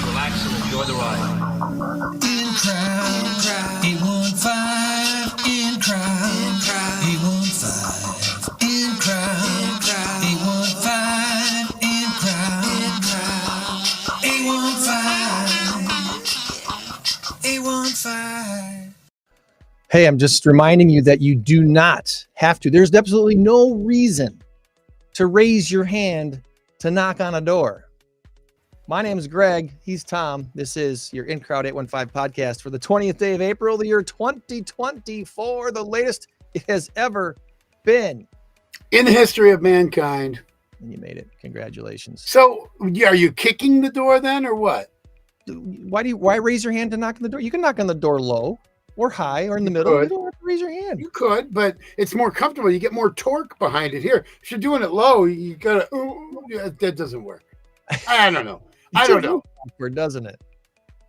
relax and enjoy the ride. INCROWD 815, INCROWD 815, INCROWD 815, INCROWD 815, 815. Hey, I'm just reminding you that you do not have to. There's absolutely no reason to raise your hand to knock on a door. My name is Greg. He's Tom. This is your INCROWD 815 podcast for the 20th day of April, the year 2024, the latest it has ever been. In the history of mankind. And you made it. Congratulations. So, are you kicking the door then, or what? Why raise your hand to knock on the door? You can knock on the door low or high or in the middle. You don't have to raise your hand. You could, but it's more comfortable. You get more torque behind it here. If you're doing it low, you gotta. That doesn't work. I don't know. I don't know. Awkward, doesn't it?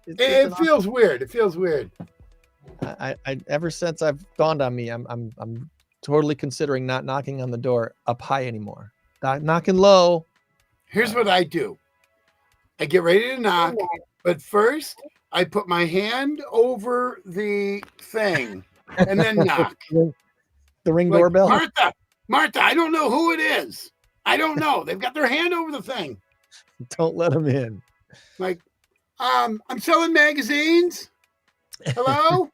It feels weird. It feels weird. I ever since I've dawned on me, I'm totally considering not knocking on the door up high anymore. Knocking low. Here's what I do. I get ready to knock, but first I put my hand over the thing and then knock. The ring doorbell. Martha, I don't know who it is. I don't know. They've got their hand over the thing. Don't let them in. Like, I'm selling magazines. Hello?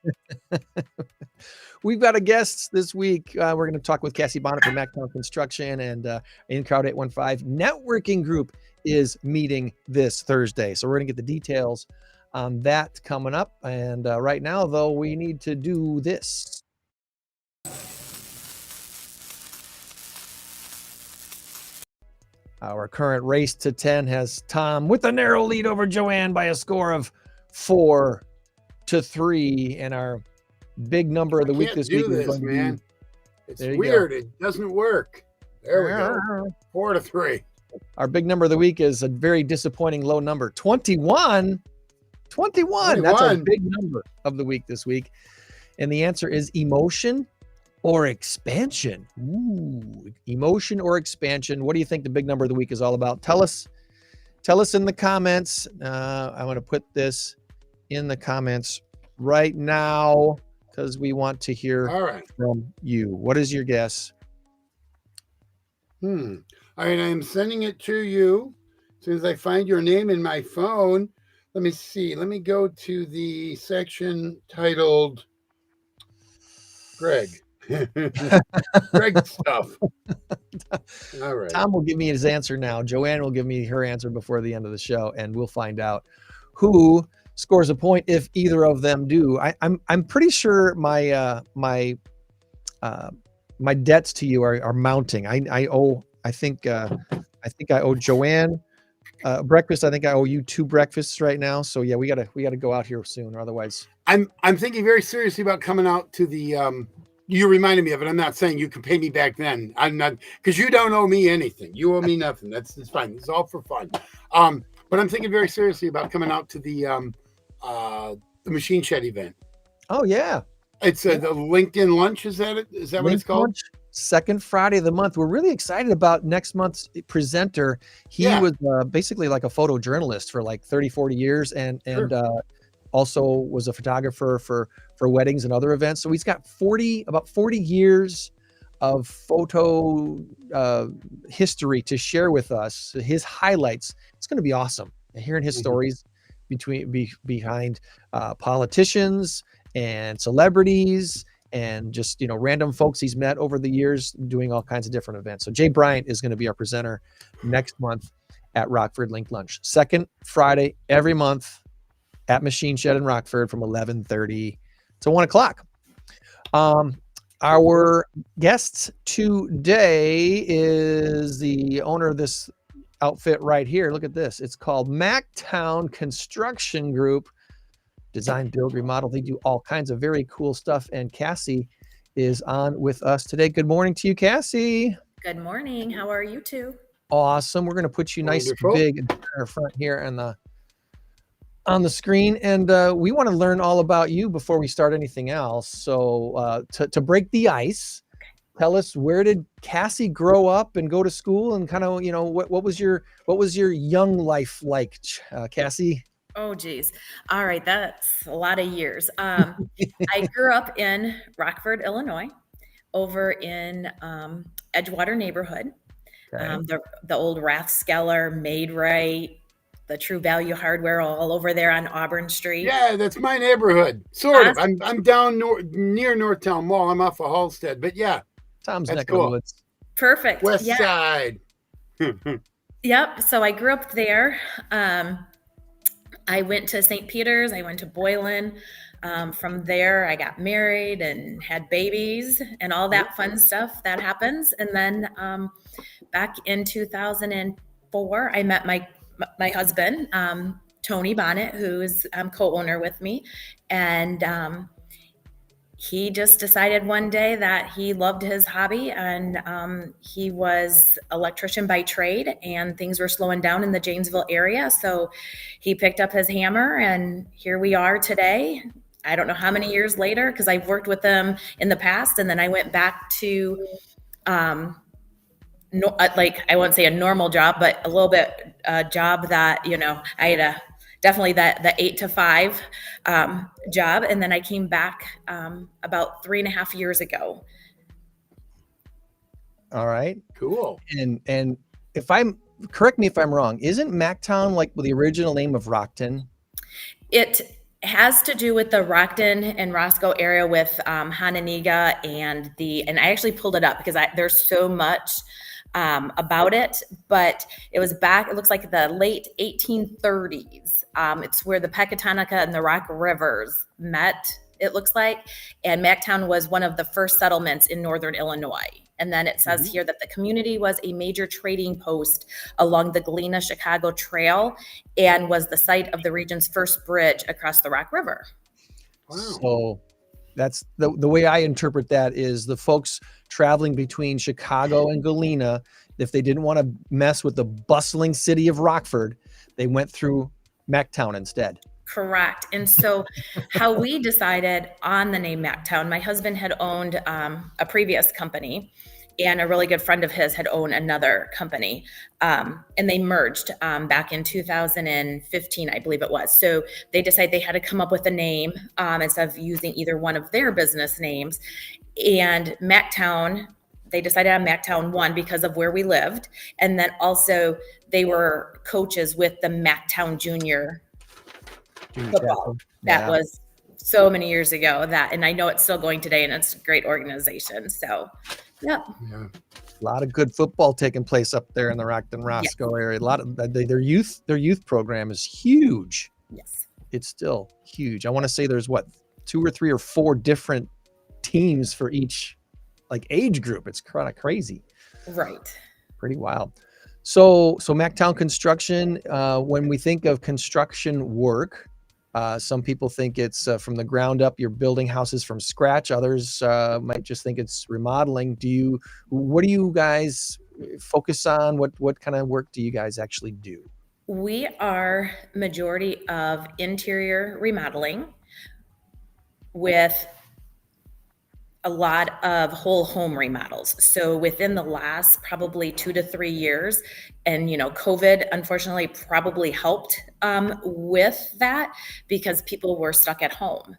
We've got a guest this week. We're going to talk with CASSIE BONNETT from Macktown Construction, and INCROWD 815 Networking Group is meeting this Thursday. So we're going to get the details on that coming up. And right now, though, we need to do this. Our current race to 10 has Tom with a narrow lead over JOANN by a score of 4-3. And our big number of the week this week is going man. To be, it's weird. It doesn't work. There we go. 4-3. Our big number of the week is a very disappointing low number, 21. 21. That's our big number of the week this week. And the answer is emotion or expansion. Ooh, emotion or expansion. What do you think the big number of the week is all about? Tell us in the comments. I'm going to put this in the comments right now because we want to hear from you. What is your guess? All right, I'm sending it to you. As soon as I find your name in my phone, let me see. Let me go to the section titled Greg. Greg stuff. All right. Tom will give me his answer now. JOANN will give me her answer before the end of the show, and we'll find out who scores a point if either of them do. I'm pretty sure my my debts to you are mounting. I think I owe JOANN breakfast. I think I owe you 2 breakfasts right now. So yeah, we gotta go out here soon, or otherwise. I'm thinking very seriously about coming out to the you reminded me of it. I'm not saying you can pay me back then. I'm not, because you don't owe me anything. You owe me nothing. It's fine. It's all for fun. But I'm thinking very seriously about coming out to the Machine Shed event. Oh yeah. It's the LinkedIn lunch. Is that it? Is that what it's called? Lunch, second Friday of the month. We're really excited about next month's presenter. He was basically like a photojournalist for like 30, 40 years and also was a photographer for weddings and other events. So he's got about 40 years of photo history to share with us, his highlights. It's going to be awesome. Hearing his stories behind politicians and celebrities and just, random folks he's met over the years doing all kinds of different events. So Jay Bryant is going to be our presenter next month at Rockford Link Lunch. Second Friday every month at Machine Shed in Rockford from 11:30 to 1 o'clock. Our guest today is the owner of this outfit right here. Look at this. It's called Macktown Construction Group. Design, build, remodel. They do all kinds of very cool stuff. And CASSIE is on with us today. Good morning to you, CASSIE. Good morning. How are you two? Awesome. We're going to put you nice and big in our front here on the screen. And we want to learn all about you before we start anything else. So to break the ice, tell us, where did CASSIE grow up and go to school, and kind of, what was your young life like, CASSIE? Oh, geez. All right. That's a lot of years. I grew up in Rockford, Illinois, over in Edgewater neighborhood. Okay. The old Rathskeller, Made Right, the True Value Hardware, all over there on Auburn Street. Yeah, that's my neighborhood. Sort of. I'm down near Northtown Mall. I'm off of Halstead, but yeah, Tom's that's neck of the cool. woods. Perfect. West Yeah. Side. Yep. So I grew up there. I went to St. Peter's. I went to Boylan. From there, I got married and had babies and all that fun stuff that happens. And then back in 2004, I met my husband, Toni Bonnett, who is co-owner with me. And he just decided one day that he loved his hobby, and he was electrician by trade, and things were slowing down in the Janesville area. So he picked up his hammer, and here we are today. I don't know how many years later, because I've worked with them in the past, and then I went back to like, I won't say a normal job, but a little bit a job that, I had definitely the 8 to 5 job. And then I came back about 3.5 years ago. All right. Cool. And correct me if I'm wrong, isn't Macktown like the original name of Rockton? It has to do with the Rockton and Roscoe area with Hananiga and I actually pulled it up because there's so much about it, but it was back, it looks like the late 1830s. It's where the Pecatonica and the Rock Rivers met, it looks like. And Macktown was one of the first settlements in northern Illinois. And then it says here that the community was a major trading post along the Galena-Chicago Trail and was the site of the region's first bridge across the Rock River. Wow. So that's the way I interpret that is the folks traveling between Chicago and Galena, if they didn't want to mess with the bustling city of Rockford, they went through Macktown instead. Correct. And so how we decided on the name Macktown, my husband had owned a previous company, and a really good friend of his had owned another company. And they merged back in 2015, I believe it was. So they decided they had to come up with a name instead of using either one of their business names. And Macktown, they decided on Macktown, one, because of where we lived. And then also they were coaches with the Macktown Junior football. That was so many years ago, and I know it's still going today, and it's a great organization. So, yeah. A lot of good football taking place up there in the Rockton Roscoe area. A lot of their youth program is huge. Yes. It's still huge. I want to say there's 2 or 3 or 4 different teams for each age group. It's kind of crazy. Right. Pretty wild. So Macktown construction, when we think of construction work, some people think it's from the ground up, you're building houses from scratch. Others might just think it's remodeling. What do you guys focus on? What kind of work do you guys actually do? We are majority of interior remodeling with a lot of whole home remodels. So within the last probably 2 to 3 years, and COVID unfortunately probably helped with that because people were stuck at home.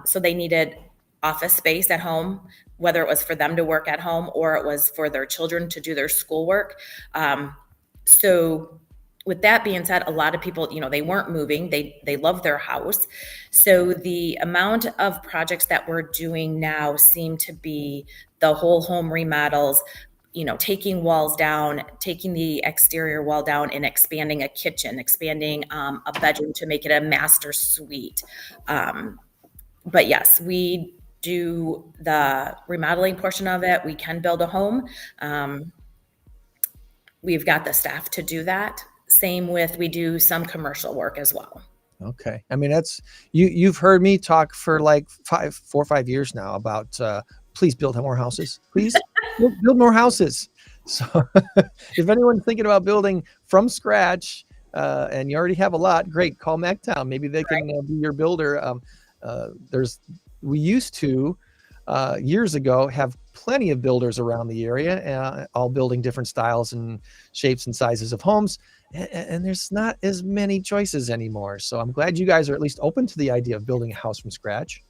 So they needed office space at home, whether it was for them to work at home or it was for their children to do their schoolwork. So with that being said, a lot of people, they weren't moving. They love their house. So the amount of projects that we're doing now seem to be the whole home remodels, taking walls down, taking the exterior wall down and expanding a kitchen, expanding a bedroom to make it a master suite. But yes, we do the remodeling portion of it. We can build a home. We've got the staff to do that. Same with, we do some commercial work as well. Okay. I mean, you've heard me talk for 4 or 5 years now about, please build more houses, please build more houses. So if anyone's thinking about building from scratch, and you already have a lot, great, call Macktown. Maybe they can be your builder. We used to, years ago, have plenty of builders around the area, all building different styles and shapes and sizes of homes. and there's not as many choices anymore. So I'm glad you guys are at least open to the idea of building a house from scratch.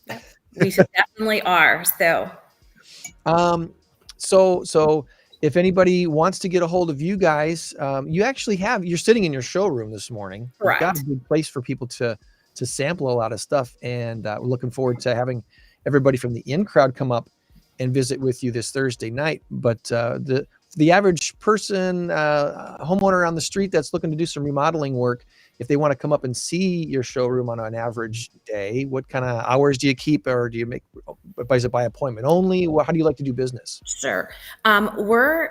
Yep. We definitely are. So if anybody wants to get a hold of you guys, you're sitting in your showroom this morning. You've got Correct. a good place for people to sample a lot of stuff. And we're looking forward to having everybody from the INCROWD come up and visit with you this Thursday night. But the average person, homeowner on the street that's looking to do some remodeling work, if they want to come up and see your showroom on an average day, what kind of hours do you keep, or do you make, is it by appointment only? How do you like to do business? Sure. We're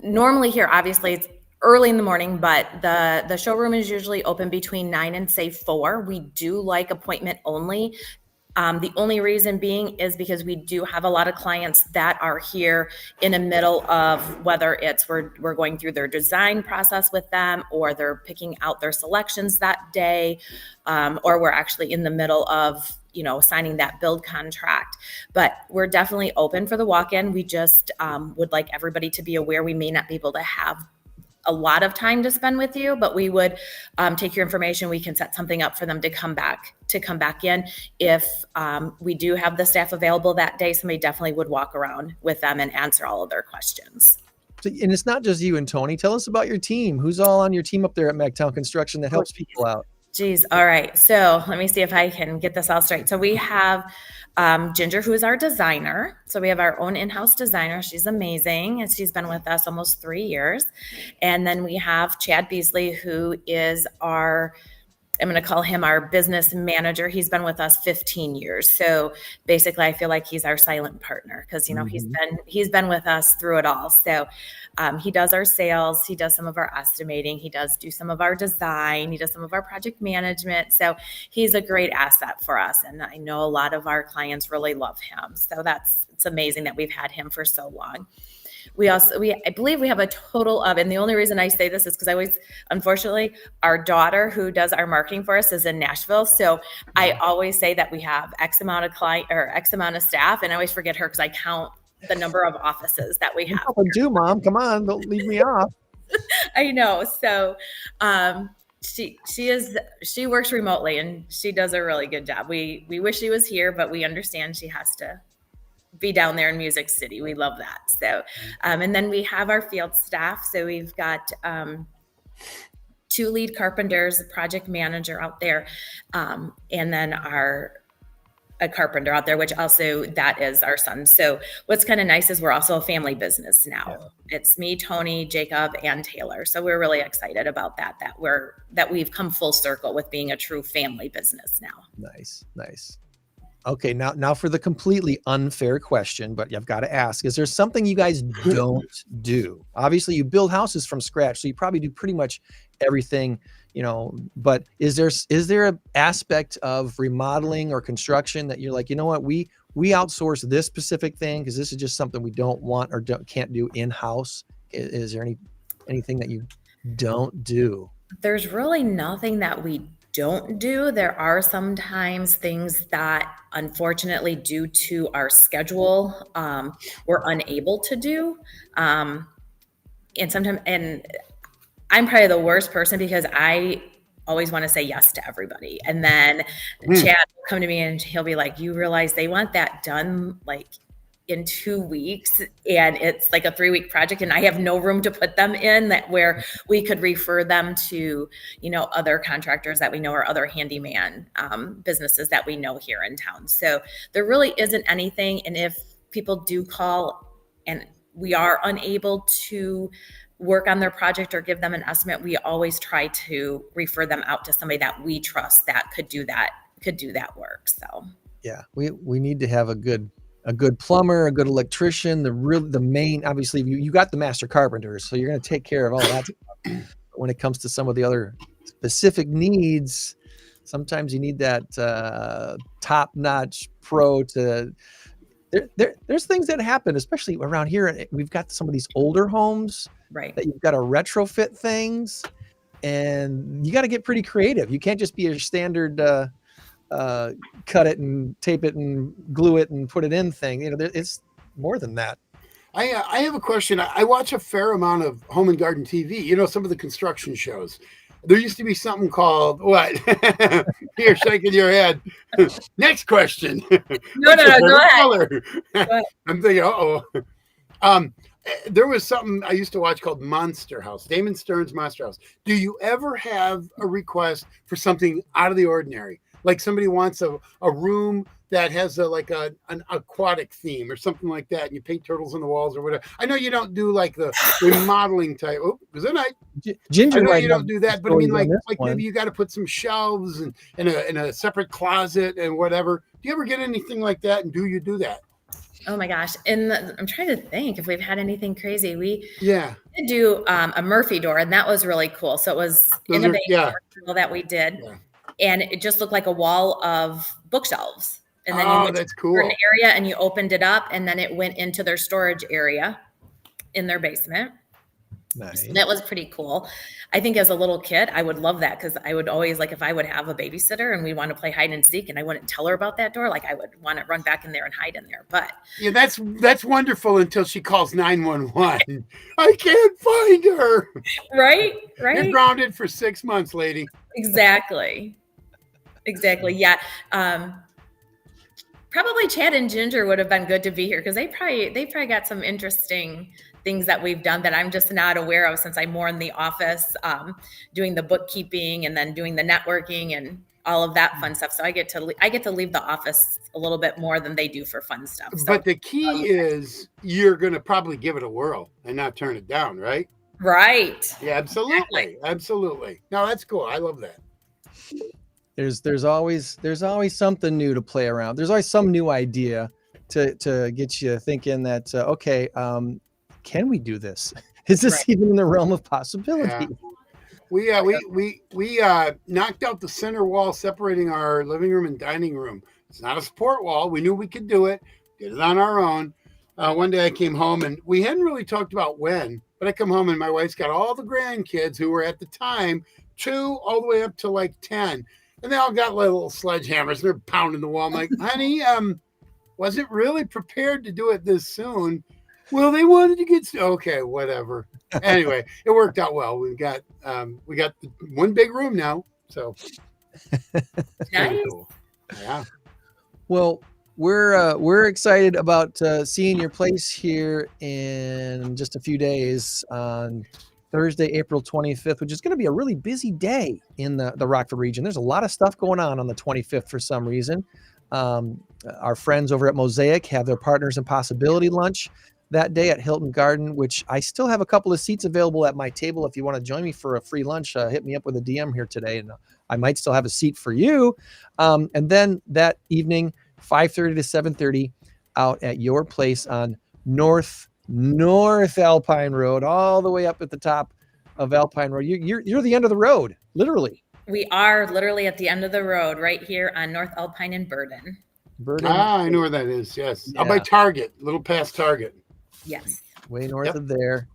normally here, obviously it's early in the morning, but the showroom is usually open between 9 and say 4. We do like appointment only. The only reason being is because we do have a lot of clients that are here in the middle of whether it's we're going through their design process with them, or they're picking out their selections that day, or we're actually in the middle of signing that build contract. But we're definitely open for the walk-in. We just would like everybody to be aware we may not be able to have a lot of time to spend with you, but we would take your information. We can set something up for them to come back in. If we do have the staff available that day, somebody definitely would walk around with them and answer all of their questions. And it's not just you and Toni. Tell us about your team. Who's all on your team up there at Macktown Construction that helps people out? Geez. All right. So let me see if I can get this all straight. So we have Ginger, who is our designer. So we have our own in-house designer. She's amazing. And she's been with us almost 3 years. And then we have Chad Beasley, who is I'm going to call him our business manager. He's been with us 15 years. So basically I feel like he's our silent partner because, he's been with us through it all. So he does our sales. He does some of our estimating. He does do some of our design. He does some of our project management. So he's a great asset for us. And I know a lot of our clients really love him. So it's amazing that we've had him for so long. I believe we have a total of, and the only reason I say this is because unfortunately, our daughter who does our marketing for us is in Nashville. So I always say that we have X amount of staff, and I always forget her because I count the number of offices that we have. Do, Mom, come on, don't leave me off. I know. So she works remotely and she does a really good job. We wish she was here, but we understand she has to be down there in Music City. We love that. So, and then we have our field staff. So we've got 2 lead carpenters, a project manager out there, and then a carpenter out there, which also that is our son. So what's kind of nice is we're also a family business now. Yeah. It's me, Toni, Jacob, and Taylor. So we're really excited about that we've come full circle with being a true family business now. Nice. Okay, now for the completely unfair question, but I've got to ask, is there something you guys don't do? Obviously, you build houses from scratch, so you probably do pretty much everything, but is there an aspect of remodeling or construction that you're like, you know what, we outsource this specific thing because this is just something we don't want or can't do in-house? Is there anything that you don't do? There's really nothing that we don't do. There are sometimes things that unfortunately due to our schedule, we're unable to do. And I'm probably the worst person because I always want to say yes to everybody. And then Chad will come to me and he'll be like, you realize they want that done like in 2 weeks and it's like a 3-week project and I have no room to put them in where we could refer them to, other contractors that we know or other handyman businesses that we know here in town. So there really isn't anything. And if people do call and we are unable to work on their project or give them an estimate, we always try to refer them out to somebody that we trust that could do that work. So yeah, we need to have a good plumber, a good electrician, the main, obviously you got the master carpenters, so you're going to take care of all that stuff. When it comes to some of the other specific needs, sometimes you need that top-notch pro to, there's things that happen, especially around here. We've got some of these older homes, right, that you've got to retrofit things and you got to get pretty creative. You can't just be a standard, cut it and tape it and glue it and put it in thing. It's more than that. I have a question. I watch a fair amount of home and garden TV. You know, some of the construction shows. There used to be something called what? You're shaking your head. Next question. No, What's no, your no, go favorite ahead. color? Go ahead. I'm thinking, um, there was something I used to watch called Monster House, Damon Stern's Monster House. Do you ever have a request for something out of the ordinary? Like somebody wants a room that has an aquatic theme or something like that, and you paint turtles on the walls or whatever. I know you don't do like the remodeling type. Oh, good night. Ginger I know might you have don't do that, but I mean, stories on this one. maybe you got to put some shelves and in a separate closet and whatever. Do you ever get anything like that? And do you do that? Oh my gosh. I'm trying to think if we've had anything crazy. We Yeah. did do a Murphy door, and that was really cool. So it was Those in a are- yeah. basement that we did. Yeah. And it just looked like a wall of bookshelves. And then you Oh, went that's to cool. an area and you opened it up, and then it went into their storage area in their basement. Nice. That was pretty cool. I think as a little kid, I would love that because I would always, like, if I would have a babysitter and we want to play hide and seek and I wouldn't tell her about that door, like I would want to run back in there and hide in there. But yeah, that's wonderful until she calls 911. I can't find her. right. You're grounded for 6 months, lady. Exactly. Yeah. Probably Chad and Ginger would have been good to be here because they probably got some interesting things that we've done that I'm just not aware of since I'm more in the office, doing the bookkeeping and then doing the networking and all of that fun stuff. So I get to leave the office a little bit more than they do for fun stuff. So, but the key is you're going to probably give it a whirl and not turn it down, right? Right. Yeah, absolutely. Exactly. Absolutely. No, that's cool. I love that. There's always something new to play around. There's always some new idea to get you thinking that okay, can we do this? Is this even in the realm of possibility? Yeah. We knocked out the center wall separating our living room and dining room. It's not a support wall. We knew we could do it. Did it on our own. One day I came home and we hadn't really talked about when, but I come home and my wife's got all the grandkids who were at the time 2 all the way up to like 10. And they all got little sledgehammers and they're pounding the wall. I'm like, honey, wasn't really prepared to do it this soon. Well, they wanted to get okay, whatever. Anyway, it worked out well. We got one big room now, so Nice. cool. Yeah. Well, we're excited about seeing your place here in just a few days on Thursday, April 25th, which is going to be a really busy day in the Rockford region. There's a lot of stuff going on the 25th for some reason. Our friends over at Mosaic have their Partners in Possibility lunch that day at Hilton Garden, which I still have a couple of seats available at my table. If you want to join me for a free lunch, hit me up with a DM here today, and I might still have a seat for you. And then that evening, 5:30 to 7:30, out at your place on North Alpine Road, all the way up at the top of Alpine Road. You're the end of the road, literally. We are literally at the end of the road right here on North Alpine and Burden. I know where that is. Yes. Yeah. Out by Target, a little past Target. Yes. Way north of there.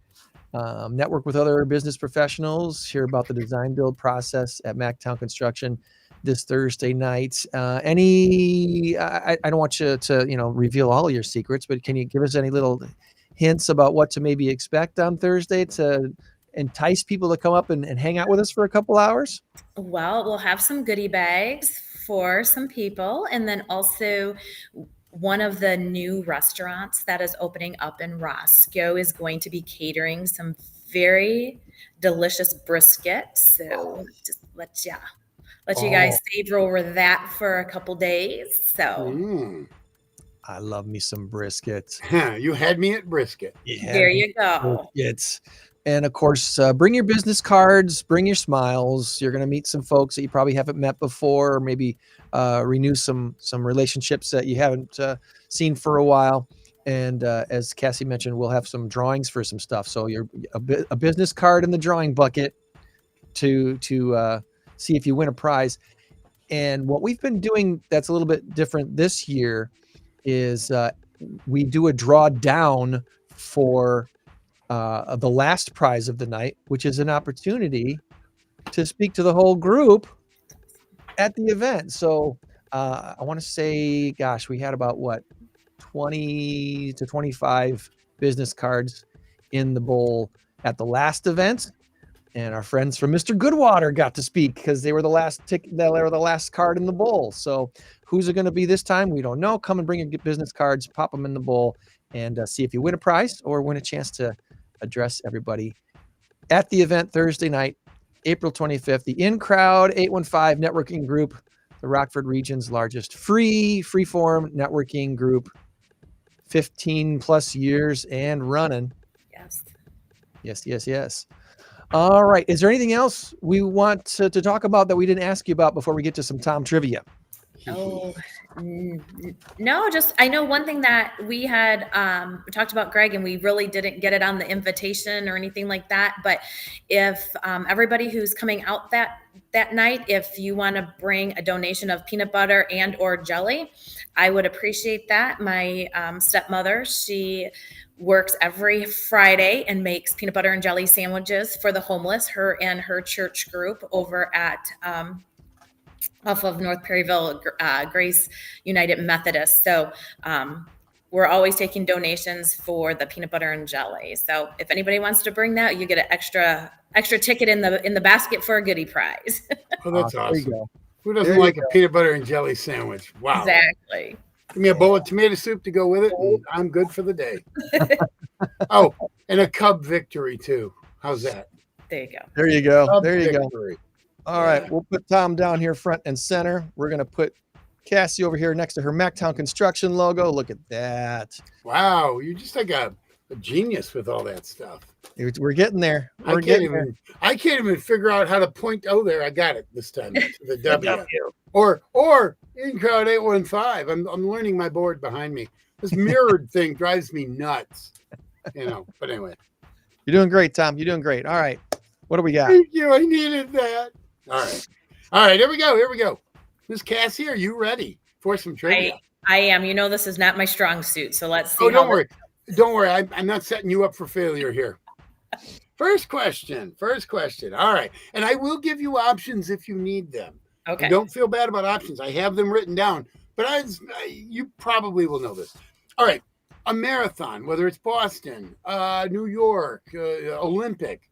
Network with other business professionals, hear about the design build process at Macktown Construction this Thursday night. I don't want you to, reveal all of your secrets, but can you give us any little hints about what to maybe expect on Thursday to entice people to come up and hang out with us for a couple hours? Well, we'll have some goodie bags for some people. And then also one of the new restaurants that is opening up in Roscoe is going to be catering some very delicious brisket. So just let you guys savor over that for a couple days. So I love me some brisket. You had me at brisket. Yeah, there you go. Briskets. And of course, bring your business cards, bring your smiles. You're going to meet some folks that you probably haven't met before, or maybe renew some relationships that you haven't seen for a while. And as Cassie mentioned, we'll have some drawings for some stuff. So you're a business card in the drawing bucket to see if you win a prize. And what we've been doing that's a little bit different this year is we do a drawdown for the last prize of the night, which is an opportunity to speak to the whole group at the event. So I want to say, gosh, we had about 20 to 25 business cards in the bowl at the last event. And our friends from Mr. Goodwater got to speak because they were the last card in the bowl. So who's it going to be this time? We don't know. Come and bring your business cards, pop them in the bowl, and see if you win a prize or win a chance to address everybody at the event Thursday night, April 25th. The INCROWD815 Networking Group, the Rockford region's largest free-form networking group, 15 plus years and running. Yes. All right. Is there anything else we want to talk about that we didn't ask you about before we get to some Tom trivia? Oh, no, just I know one thing that we had talked about, Greg, and we really didn't get it on the invitation or anything like that. But if everybody who's coming out that night, if you want to bring a donation of peanut butter and or jelly, I would appreciate that. My stepmother, she works every Friday and makes peanut butter and jelly sandwiches for the homeless, her and her church group over at off of North Perryville, Grace United Methodist. So we're always taking donations for the peanut butter and jelly. So if anybody wants to bring that, you get an extra ticket in the basket for a goodie prize. Oh, that's awesome. There you go. Who doesn't like a peanut butter and jelly sandwich? Wow. Exactly. Give me a bowl of tomato soup to go with it, and I'm good for the day. Oh, and a Cub victory, too. How's that? There you go. There you go. Cub There you victory. go. All right. We'll put Tom down here front and center. We're going to put Cassie over here next to her Macktown construction logo. Look at that. Wow. You're just like a genius with all that stuff. We're getting there. I can't even figure out how to point. Oh, there. I got it this time. To the W. Or INCROWD815. I'm learning my board behind me. This mirrored thing drives me nuts. But anyway. You're doing great, Tom. You're doing great. All right. What do we got? Thank you. I needed that. All right. Here we go. Miss Cassie, are you ready for some trivia? I am. This is not my strong suit. So let's see. Oh, don't worry. Don't worry. I'm not setting you up for failure here. First question. All right. And I will give you options if you need them. Okay. And don't feel bad about options. I have them written down, but you probably will know this. All right. A marathon, whether it's Boston, New York, Olympic,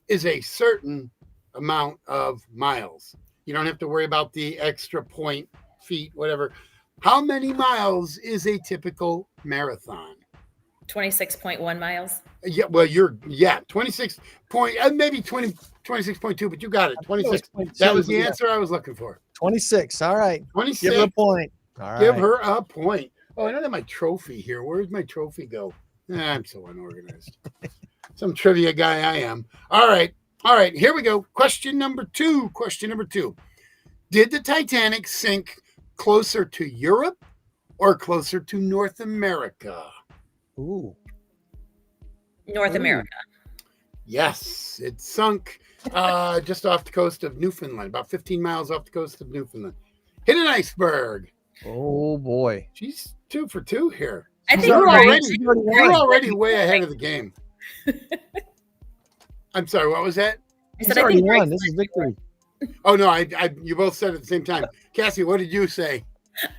is a certain amount of miles. You don't have to worry about the extra point, feet, whatever. How many miles is a typical marathon? 26.1 miles. Yeah, well, 26 point, maybe 26.2, but you got it. 26. That was the answer I was looking for. 26. All right. 26. Give her a point. All right. Give her a point. Oh, I don't have my trophy here. Where's my trophy go? I'm so unorganized. Some trivia guy I am. All right. Here we go. Question number two. Did the Titanic sink closer to Europe or closer to North America? Ooh. North America. Yes, it sunk just off the coast of Newfoundland, about 15 miles off the coast of Newfoundland. Hit an iceberg. Oh, boy. She's 2 for 2 here. I think you're already way ahead of the game. I'm sorry, what was that? I He's said, already I think won. This is victory. Oh, no, you both said it at the same time. Cassie, what did you say?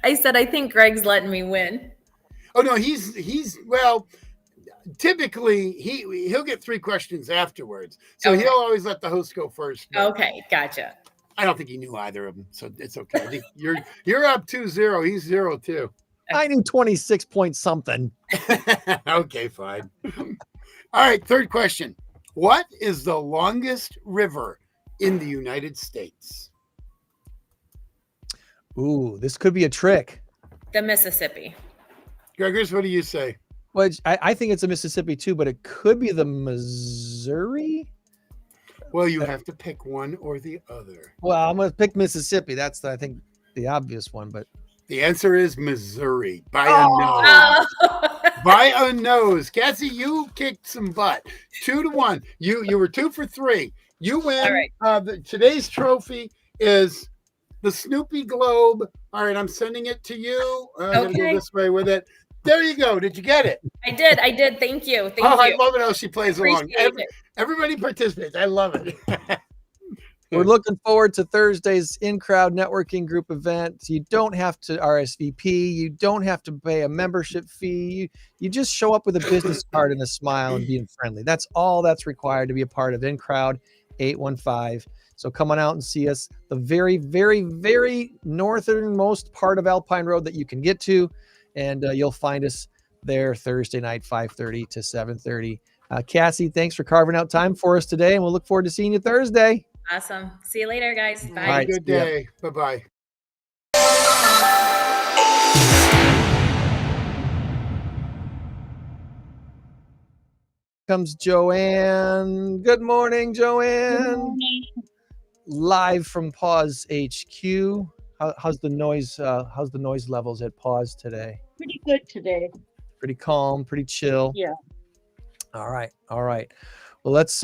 I said, I think Greg's letting me win. Oh, no, he's well, typically he'll get 3 questions afterwards. So Okay. he'll always let the host go first. Okay, gotcha. I don't think he knew either of them, so it's okay. I think you're up 2-0. He's 0-2. I knew 26 point something. Okay, fine. All right, third question. What is the longest river in the United States? Ooh, this could be a trick. The Mississippi. Gregors, what do you say? Well, I think it's a Mississippi too, but it could be the Missouri. Well, you have to pick one or the other. Well, I'm going to pick Mississippi. That's, I think, the obvious one, but The answer is Missouri by a nose. By a nose. Cassie, you kicked some butt. 2-1. You were 2 for 3. You win. All right. Today's trophy is the Snoopy Globe. All right, I'm sending it to you. I'm going to go this way with it. There you go. Did you get it? I did. Thank you. Thank you. I love it how she plays along. Appreciate it. Everybody participates. I love it. We're looking forward to Thursday's INCROWD Networking Group event. You don't have to RSVP. You don't have to pay a membership fee. You just show up with a business card and a smile and being friendly. That's all that's required to be a part of INCROWD 815. So come on out and see us. The very, very, very northernmost part of Alpine Road that you can get to. And you'll find us there Thursday night, 5:30 to 7:30. Cassie, thanks for carving out time for us today. And we'll look forward to seeing you Thursday. Awesome. See you later, guys. Bye. All right, Good see ya. day. Bye-bye. Comes Joanne. Good morning, Joanne. Live from PAWS HQ. How's the noise? How's the noise levels at PAWS today? Pretty good today. Pretty calm, pretty chill. Yeah. All right. Well, let's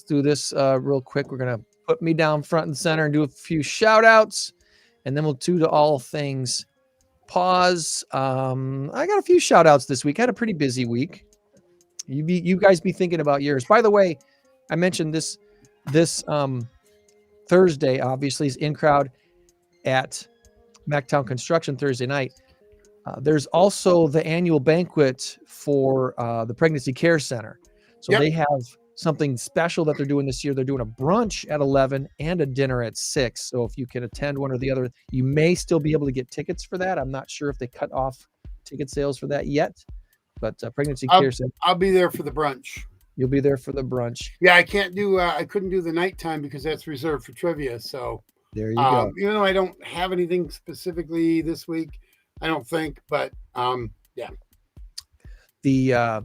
do this real quick. We're gonna put me down front and center and do a few shout outs, and then we'll do to all things PAWS. I got a few shout outs this week. I had a pretty busy week. You guys be thinking about yours. By the way, I mentioned this Thursday, obviously, is INCROWD at Macktown Construction Thursday night. There's also the annual banquet for the Pregnancy Care Center. So Yep. they have something special that they're doing this year. They're doing a brunch at 11 and a dinner at 6. So if you can attend one or the other, you may still be able to get tickets for that. I'm not sure if they cut off ticket sales for that yet, but Pregnancy Care Center, I'll be there for the brunch. you'll be there for the brunch. Yeah, I couldn't do the nighttime because that's reserved for trivia. So There you go. even though I don't have anything specifically this week, I don't think, but yeah. The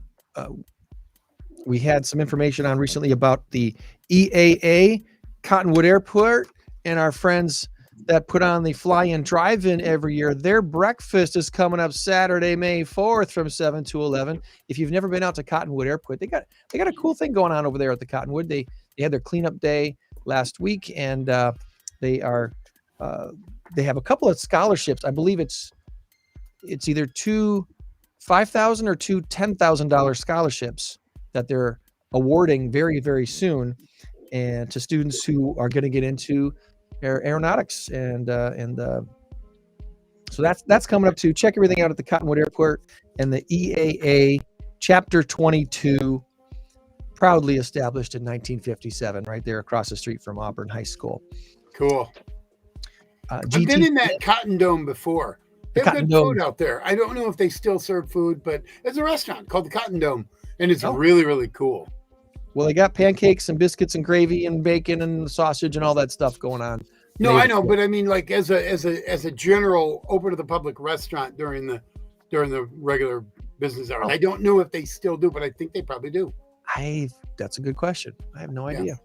we had some information on recently about the EAA Cottonwood Airport and our friends that put on the fly-in drive-in every year. Their breakfast is coming up Saturday, May 4th from 7 to 11. If you've never been out to Cottonwood Airport, they got a cool thing going on over there at the Cottonwood. They had their cleanup day last week, and they have a couple of scholarships. I believe it's either two $5,000 or two $10,000 scholarships that they're awarding very, very soon, and to students who are going to get into aeronautics, and so that's coming up too. Check everything out at the Cottonwood Airport and the EAA Chapter 22, proudly established in 1957, right there across the street from Auburn High School. Cool. I've been in that Cotton Dome before. They have Cotton good Dome. food out there. I don't know if they still serve food, but there's a restaurant called the Cotton Dome, and it's Oh. really, really cool. Well, they got pancakes and biscuits and gravy and bacon and sausage and all that stuff going on. No, Amazing. I know, but I mean, like as a general open to the public restaurant during the regular business hours. I don't know if they still do, but I think they probably do. That's a good question. I have no Yeah. idea.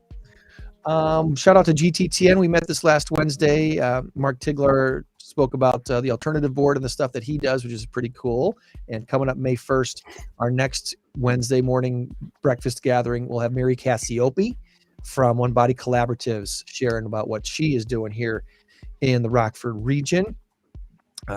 Shout out to GTTN. We met this last Wednesday. Mark Tigler spoke about the alternative board and the stuff that he does, which is pretty cool. And coming up May 1st, our next Wednesday morning breakfast gathering, we'll have Mary Cassiope from One Body Collaboratives sharing about what she is doing here in the Rockford region.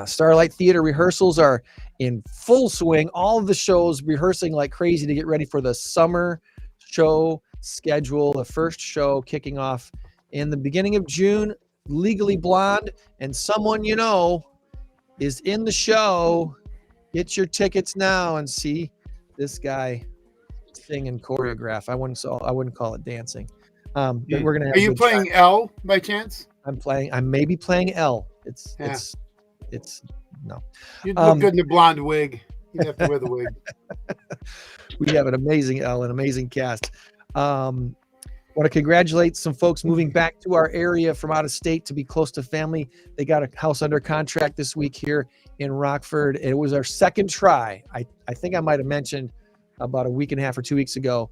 Starlight Theater rehearsals are in full swing. All of the shows rehearsing like crazy to get ready for the summer show schedule. The first show kicking off in the beginning of June, Legally Blonde, and someone you know is in the show. Get your tickets now and see this guy sing and choreograph. I wouldn't call it dancing. But we're gonna have Are you a good playing time. L by chance? I may be playing L. It's no. You'd look good in a blonde wig. You'd have to wear the wig. We have an amazing L, an amazing cast. Want to congratulate some folks moving back to our area from out of state to be close to family. They got a house under contract this week here in Rockford. It was our second try. I think I might have mentioned about a week and a half or 2 weeks ago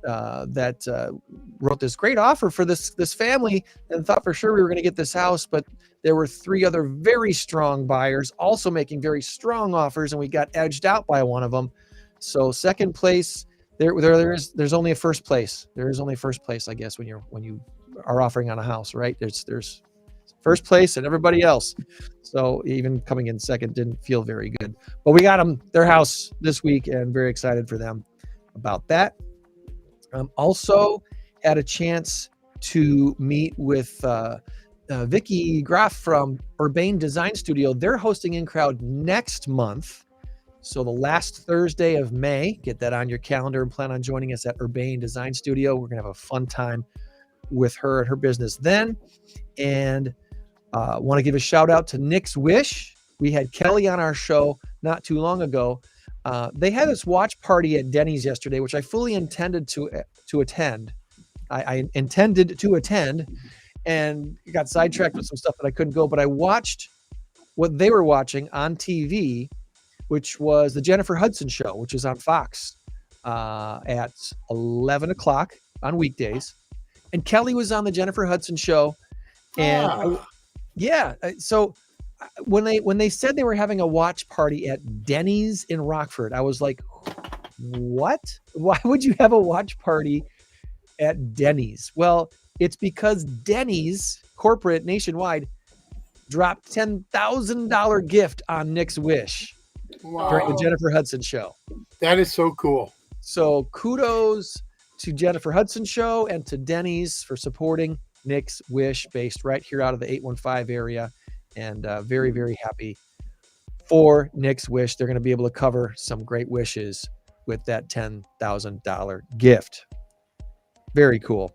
that wrote this great offer for this family and thought for sure we were going to get this house, but there were 3 other very strong buyers also making very strong offers, and we got edged out by one of them. So second place, there's only a first place. There is only first place, I guess, when you are offering on a house, right? There's first place and everybody else. So even coming in second didn't feel very good, but we got them their house this week and very excited for them about that. Also had a chance to meet with Vicky Graff from Urbane Design Studio. They're hosting INCROWD next month. So the last Thursday of May, get that on your calendar and plan on joining us at Urbane Design Studio. We're going to have a fun time with her and her business then. And want to give a shout out to Nick's Wish. We had Kelly on our show not too long ago. They had this watch party at Denny's yesterday, which I fully intended to attend. I intended to attend and got sidetracked with some stuff that I couldn't go, but I watched what they were watching on TV, which was the Jennifer Hudson show, which is on Fox at 11 o'clock on weekdays. And Kelly was on the Jennifer Hudson show. And so when they said they were having a watch party at Denny's in Rockford, I was like, what? Why would you have a watch party at Denny's? Well, it's because Denny's corporate nationwide dropped $10,000 gift on Nick's Wish during the Jennifer Hudson show. That is so cool. So kudos to Jennifer Hudson show and to Denny's for supporting Nick's Wish, based right here out of the 815 area. And very, very happy for Nick's Wish. They're going to be able to cover some great wishes with that $10,000 gift. Very cool.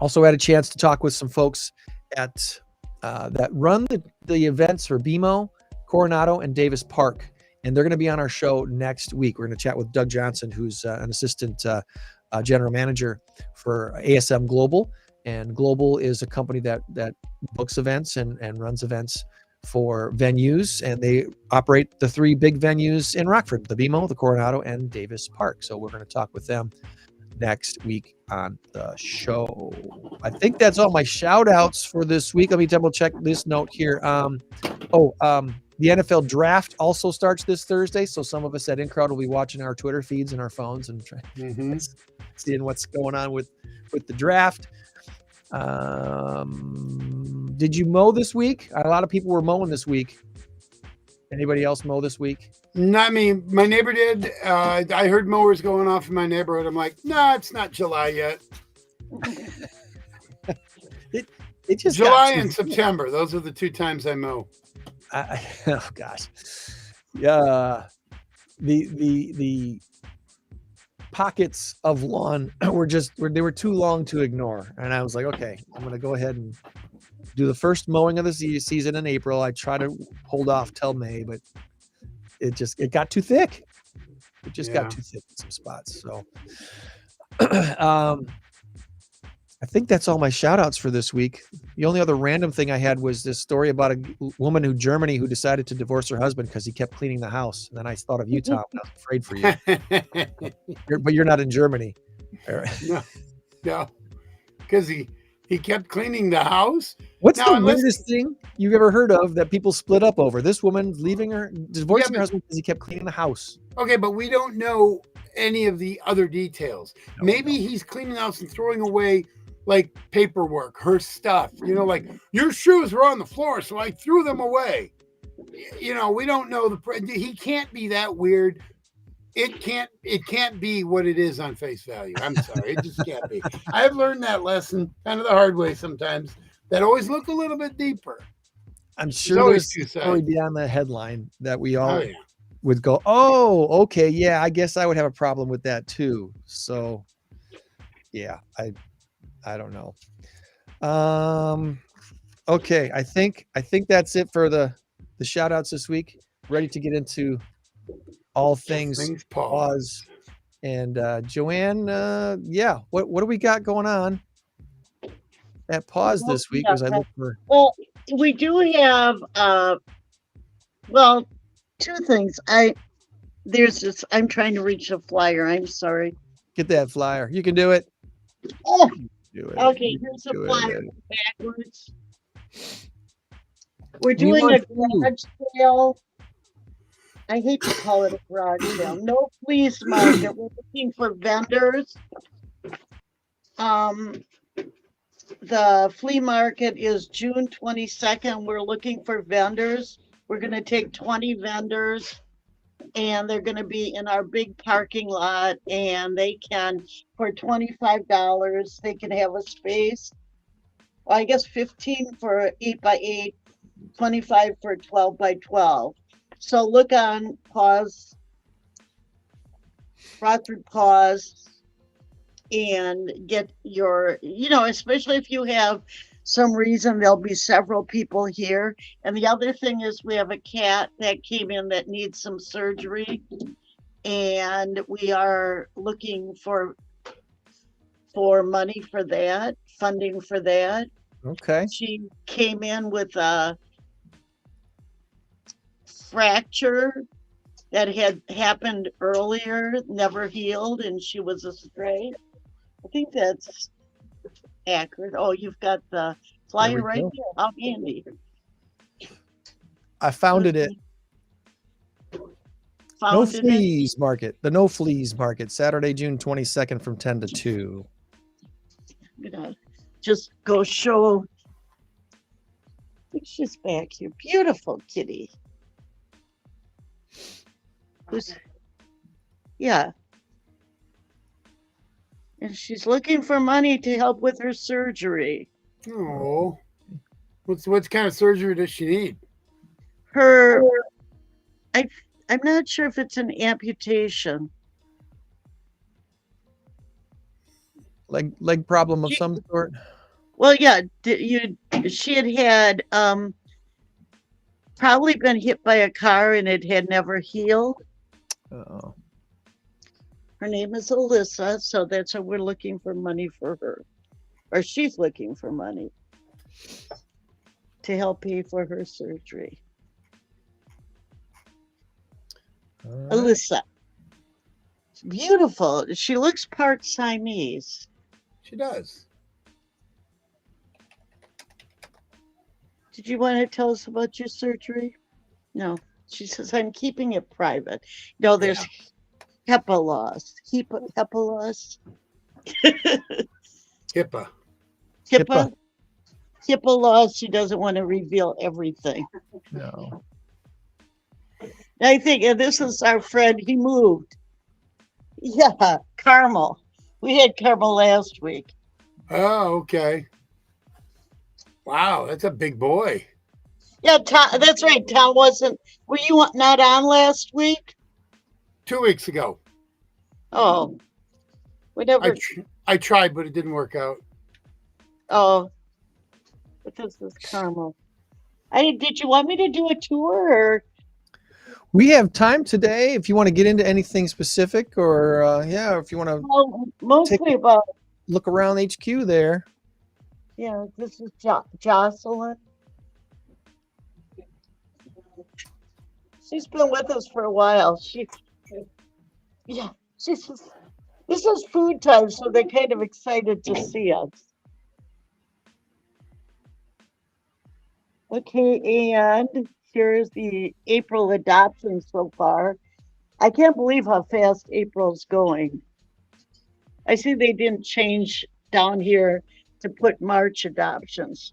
Also had a chance to talk with some folks at that run the events for BMO, Coronado, and Davis Park. And they're going to be on our show next week. We're going to chat with Doug Johnson, who's an assistant general manager for ASM Global. And Global is a company that books events and runs events for venues. And they operate the three big venues in Rockford, the BMO, the Coronado, and Davis Park. So we're going to talk with them next week on the show. I think that's all my shout outs for this week. Let me double check this note here. The NFL draft also starts this Thursday. So some of us at INCROWD will be watching our Twitter feeds and our phones and seeing what's going on with the draft. Did you mow this week? A lot of people were mowing this week. Anybody else mow this week? Not me. My neighbor did. I heard mowers going off in my neighborhood. I'm like, no, it's not July yet. It just July and September. Those are the two times I mow. Oh gosh. Yeah. The pockets of lawn they were too long to ignore. And I was like, okay, I'm going to go ahead and do the first mowing of the season in April. I try to hold off till May, but it got too thick. It just got too thick in some spots. So I think that's all my shout outs for this week. The only other random thing I had was this story about a woman in Germany who decided to divorce her husband because he kept cleaning the house. And then I thought of you, Tom. I was afraid for you. But you're not in Germany. No, because he kept cleaning the house. What's the weirdest thing you've ever heard of that people split up over? This woman divorcing her husband because he kept cleaning the house. Okay, but we don't know any of the other details. Maybe he's cleaning the house and throwing away like paperwork, her stuff, like your shoes were on the floor, so I threw them away. We don't know he can't be that weird. It can't be what it is on face value. I'm sorry. It just can't be. I've learned that lesson kind of the hard way sometimes, that always look a little bit deeper. I'm sure there's story beyond the headline that we all would go, oh, okay. Yeah. I guess I would have a problem with that too. So yeah, I don't know. Okay. I think that's it for the shout outs this week. Ready to get into all things PAWS. And Joanne, what do we got going on at PAWS this week as I look for? Well, we do have two things. I'm trying to reach a flyer. I'm sorry. Get that flyer. You can do it. Oh, do it. Okay, here's a flyer backwards. We're doing a garage sale. I hate to call it a garage sale. No flea market. We're looking for vendors. The flea market is June 22nd. We're looking for vendors. We're going to take 20 vendors. and they're going to be in our big parking lot, and they can, for $25, they can have a space. Well, I guess 15 for 8x8, 25 for 12x12. So look on PAWS, Rockford PAWS, and get your, especially if you have some reason, there'll be several people here. And the other thing is we have a cat that came in that needs some surgery, and we are looking for money for that, funding for that. Okay. She came in with a fracture that had happened earlier, never healed, and she was a stray. I think that's accurate. Oh, you've got the flyer right there. How handy. I founded it. No Fleas Market. The No Fleas Market, Saturday, June 22nd from 10 to 2. I'm gonna just go show. She's back here. Beautiful kitty. Yeah. And she's looking for money to help with her surgery. Oh, what kind of surgery does she need? I'm not sure if it's an amputation. Leg problem of some sort. Well, yeah, she had probably been hit by a car and it had never healed. Oh. Her name is Alyssa, so that's why we're looking for money for her. Or she's looking for money to help pay for her surgery. Right. Alyssa. It's beautiful. She looks part Siamese. She does. Did you want to tell us about your surgery? No. She says, I'm keeping it private. No, there's HIPAA laws. HIPAA laws. HIPAA. HIPAA laws. She doesn't want to reveal everything. No. I think, and this is our friend, he moved. Yeah, Carmel. We had Carmel last week. Oh, okay. Wow, that's a big boy. Yeah, Tom, that's right. Tom wasn't. Were you not on last week? 2 weeks ago. Oh, whatever. I tried, but it didn't work out. Oh, but this is Carmel. Did you want me to do a tour? Or? We have time today if you want to get into anything specific, or if you want to mostly about look around HQ there. Yeah, this is Jocelyn. She's been with us for a while. This is food time, so they're kind of excited to see us. Okay, and here's the April adoption so far. I can't believe how fast April's going. I see they didn't change down here to put March adoptions.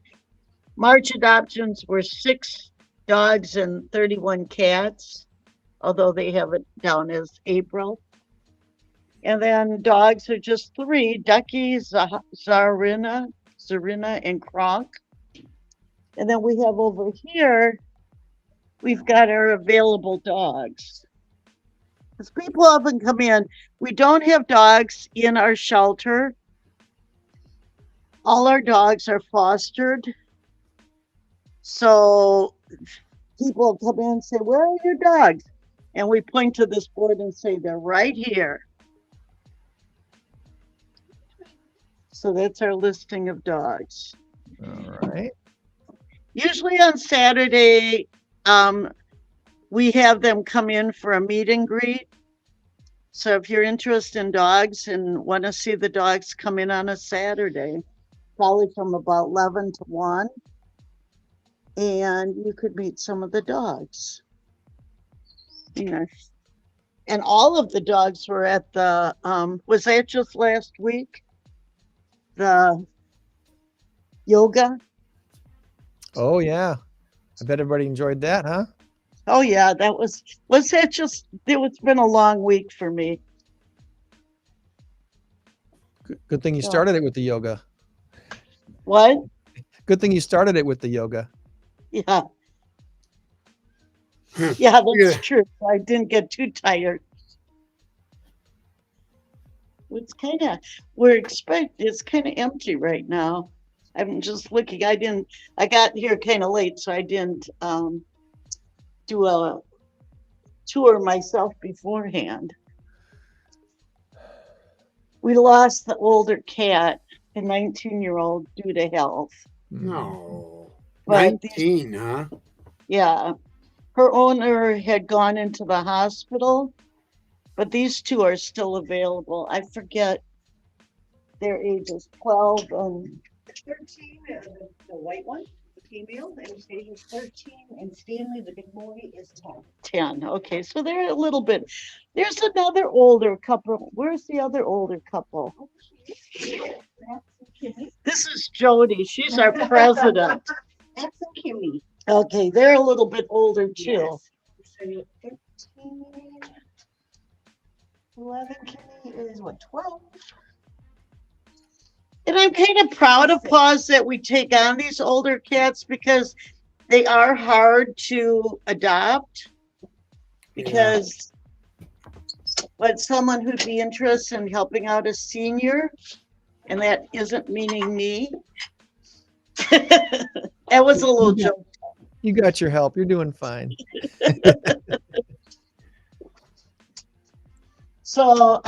March adoptions were 6 dogs and 31 cats, although they have it down as April. And then dogs are just 3, Ducky, Zarina, and Kronk. And then we have over here, we've got our available dogs. Because people often come in, we don't have dogs in our shelter. All our dogs are fostered. So people come in and say, where are your dogs? And we point to this board and say, they're right here. So that's our listing of dogs. All right. Usually on Saturday, we have them come in for a meet and greet. So if you're interested in dogs and want to see the dogs, come in on a Saturday, probably from about 11 to 1. And you could meet some of the dogs. And all of the dogs were at the, was that just last week? The yoga? Oh, yeah. I bet everybody enjoyed that, huh? Oh yeah, was that just, it's been a long week for me. Good thing you So- started it with the yoga. What? Good thing you started it with the yoga. Yeah. Yeah, Look that's at- true. I didn't get too tired. It's kind of, it's kind of empty right now. I'm just looking. I got here kind of late, so I didn't do a tour myself beforehand. We lost the older cat, a 19-year-old, due to health. No. But 19, huh? Yeah, her owner had gone into the hospital, but these two are still available. I forget their ages, 12 and 13, the white one, the female, and stage is 13, and Stanley, the big boy, is 10. 10. Okay, so they're a little bit. There's another older couple. Where's the other older couple? That's Kimmy. This is Jody. She's our president. That's Kimmy. Okay, they're a little bit older too. Yes. So 13, 11, Kimmy is what, 12? And I'm kind of proud of PAWS that we take on these older cats because they are hard to adopt. Because but someone who'd be interested in helping out a senior, and that isn't meaning me. That was a little joke. You got your help. You're doing fine. So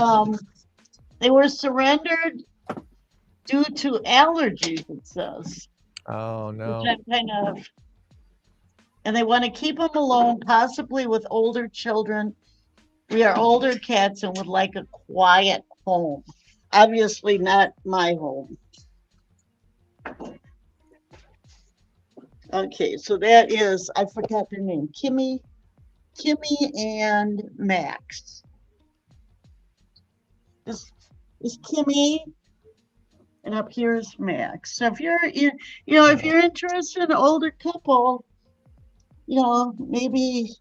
they were surrendered due to allergies, it says. Oh no. Which I'm kind of, and they want to keep them alone, possibly with older children. We are older cats and would like a quiet home. Obviously not my home. Okay, so that is, I forgot their name, Kimmy and Max. This is Kimmy, and up here is Max. So if you're if you're interested in an older couple, maybe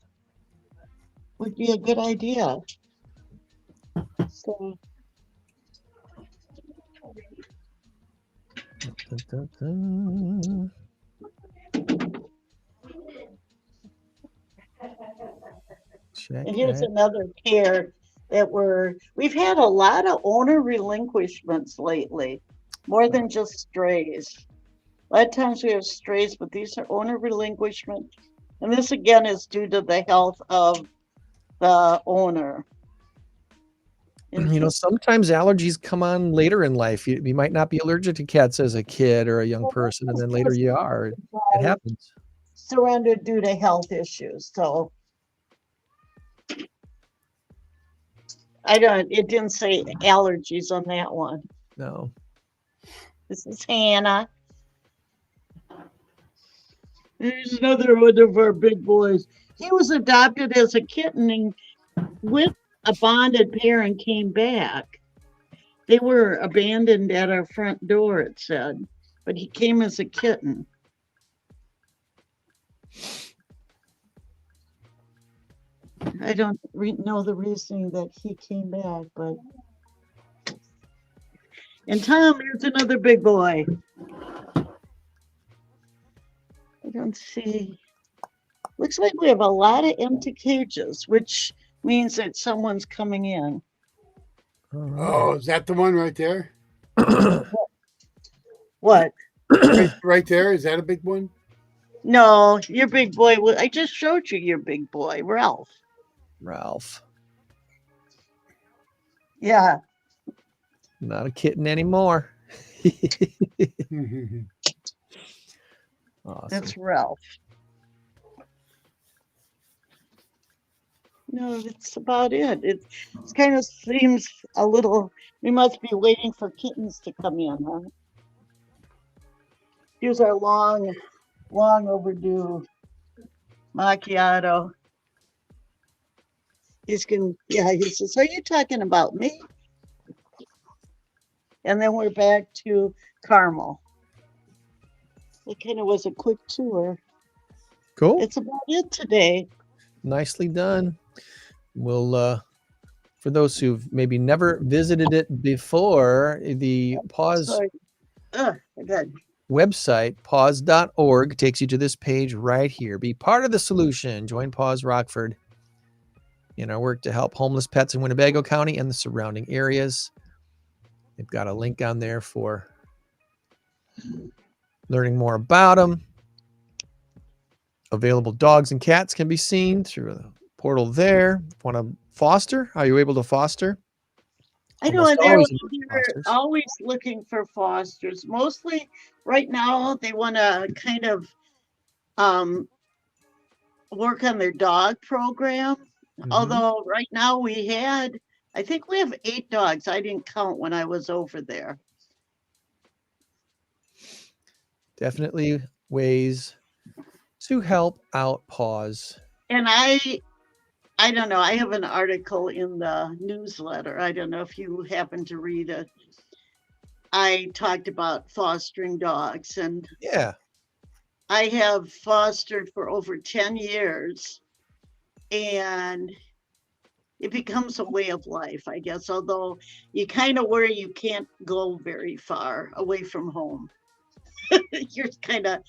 would be a good idea. So Check and here's that. another pair that we've had a lot of owner relinquishments lately, more than just strays. A lot of times we have strays, but these are owner relinquishment. And this again is due to the health of the owner. Sometimes allergies come on later in life. You might not be allergic to cats as a kid or a young person, and then later you are. It happens. Surrendered due to health issues. So it didn't say allergies on that one. No. This is Hannah. There's another one of our big boys. He was adopted as a kitten and with a bonded pair and came back. They were abandoned at our front door, it said, but he came as a kitten. I don't know the reasoning that he came back, but. And Tom, here's another big boy. I don't see. Looks like we have a lot of empty cages, which means that someone's coming in. Oh, is that the one right there? What? Right there? Is that a big one? No, your big boy. I just showed you your big boy, Ralph. Yeah. Not a kitten anymore. Awesome. That's Ralph. No, that's about it. It kind of seems a little, we must be waiting for kittens to come in, huh? Here's our long overdue macchiato. He says, are you talking about me? And then we're back to Carmel. It kind of was a quick tour. Cool. It's about it today. Nicely done. We'll, for those who've maybe never visited it before, the PAWS Sorry. Good. website, paws.org, takes you to this page right here. Be part of the solution. Join PAWS Rockford in our work to help homeless pets in Winnebago County and the surrounding areas. They've got a link on there for learning more about them. Available dogs and cats can be seen through the portal there. Want to foster? Are you able to foster? I know, Almost and they're always looking for fosters. always looking for fosters. Mostly right now, they want to kind of work on their dog program. Although right now I think we have 8 dogs. I didn't count when I was over there. Definitely ways to help out PAWS. And I don't know. I have an article in the newsletter. I don't know if you happen to read it. I talked about fostering dogs, and Yeah. I have fostered for over 10 years, and it becomes a way of life, I guess, although you kind of worry you can't go very far away from home. You're kind of,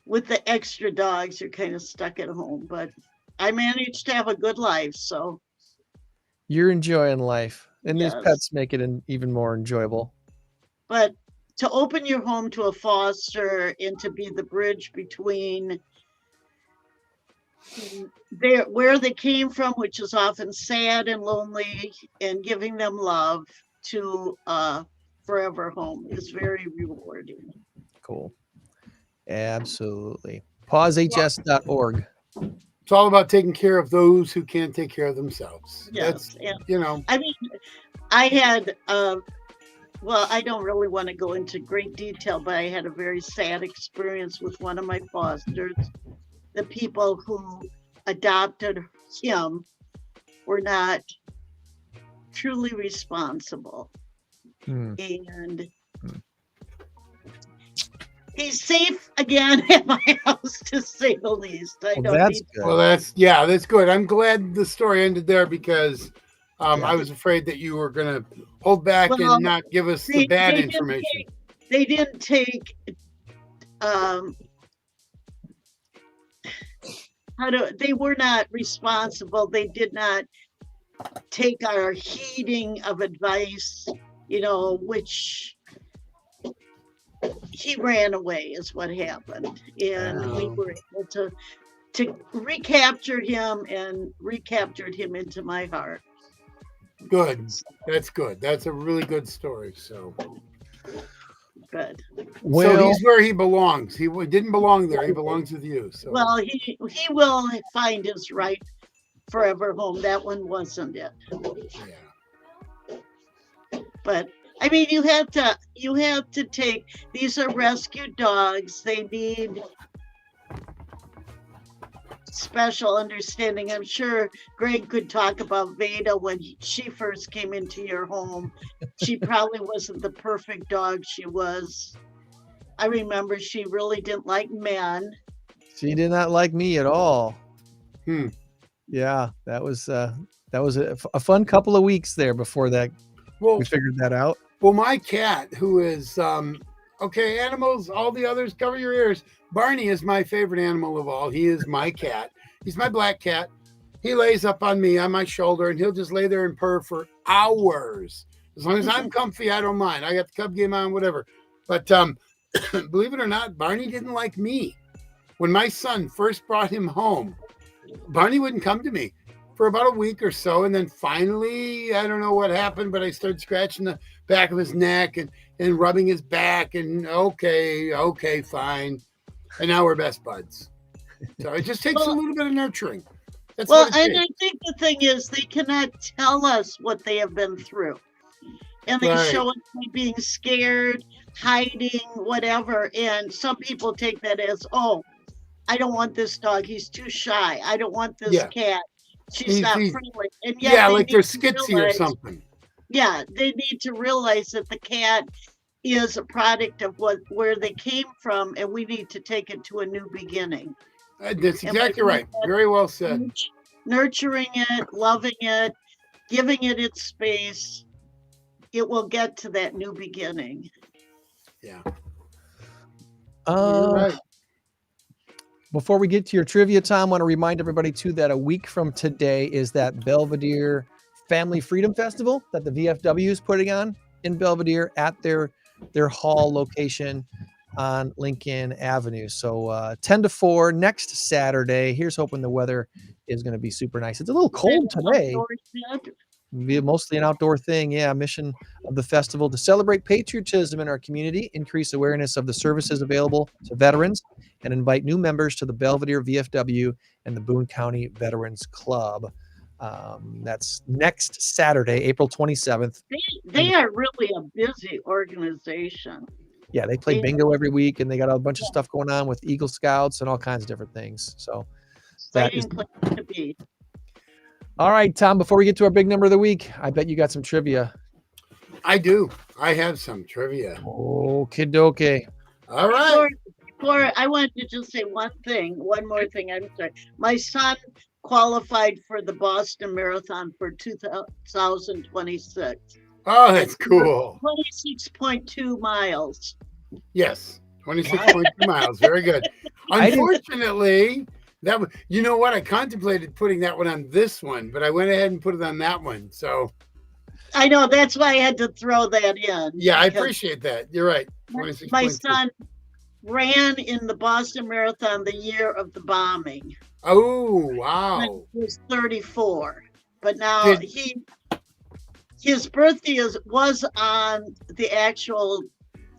with the extra dogs, you're kind of stuck at home, but I managed to have a good life, so. You're enjoying life, and Yes. these pets make it even more enjoyable. But to open your home to a foster and to be the bridge between where they came from, which is often sad and lonely, and giving them love, to a forever home is very rewarding. Cool. Absolutely. PAWSHS.org. It's all about taking care of those who can't take care of themselves. Yes, That's, I mean, I had well, I don't really want to go into great detail, but I had a very sad experience with one of my fosters. The people who adopted him were not truly responsible. And he's safe again at my house, to say the least. That's good. Well, that's good. I'm glad the story ended there, because I was afraid that you were going to hold back and not give us the bad information. They didn't take they were not responsible. They did not take our heeding of advice, which he ran away is what happened. And we were able to recapture him and recaptured him into my heart. Good. That's good. That's a really good story. So good. Well, so he's where he belongs. He didn't belong there. He belongs with you. So. Well, he will find his right forever home. That one wasn't it. Yeah. But I mean, you have to take, these are rescue dogs. They need special understanding. I'm sure Greg could talk about Veda when she first came into your home. She probably wasn't the perfect dog she was. I remember she really didn't like men. She did not like me at all. Yeah, that was a fun couple of weeks there before that. We figured that out. Well, my cat, who is okay, animals, all the others, cover your ears. Barney is my favorite animal of all. He is my cat. He's my black cat. He lays up on me, on my shoulder, and he'll just lay there and purr for hours. As long as I'm comfy, I don't mind. I got the Cub game on, whatever. But believe it or not, Barney didn't like me. When my son first brought him home, Barney wouldn't come to me for about a week or so. And then finally, I don't know what happened, but I started scratching the back of his neck and rubbing his back. And okay, fine. And now we're best buds. So it just takes a little bit of nurturing. That's well, and I think the thing is, they cannot tell us what they have been through. And they show us by being scared, hiding, whatever. And some people take that as, oh, I don't want this dog. He's too shy. I don't want this cat. She's not friendly. And yet like they're skitsy or something. Yeah, they need to realize that the cat is a product of where they came from, and we need to take it to a new beginning. That's exactly right. Very well said. nurturing it, loving it, giving it its space, it will get to that new beginning. Yeah. Uh, Right. Before we get to your trivia, Tom, I want to remind everybody too that a week from today is that Belvidere Family Freedom Festival that the VFW is putting on in Belvidere at their hall location on Lincoln Avenue. So 10 to 4 next Saturday. Here's hoping the weather is going to be super nice. It's a little cold today. Be mostly an outdoor thing. Yeah. Mission of the festival to celebrate patriotism in our community, increase awareness of the services available to veterans, and invite new members to the Belvidere VFW and the Boone County Veterans Club. That's next Saturday, April 27th. They are really a busy organization. Yeah, they play bingo every week, and they got a bunch of stuff going on with Eagle Scouts and all kinds of different things. So that is place to be. All right, Tom, before we get to our big number of the week, I bet you got some trivia. I do. I have some trivia. Okie dokie. All right. Before I wanted to just say one more thing. I'm sorry. My son qualified for the Boston Marathon for 2026. Oh, that's cool. 26.2 miles. Yes, 26.2 miles. Very good. Unfortunately, that was, you know what? I contemplated putting that one on this one, but I went ahead and put it on that one. So I know that's why I had to throw that in. Yeah, I appreciate that. You're right. My son ran in the Boston Marathon the year of the bombing. Oh, wow. He was 34, but now his birthday was on the actual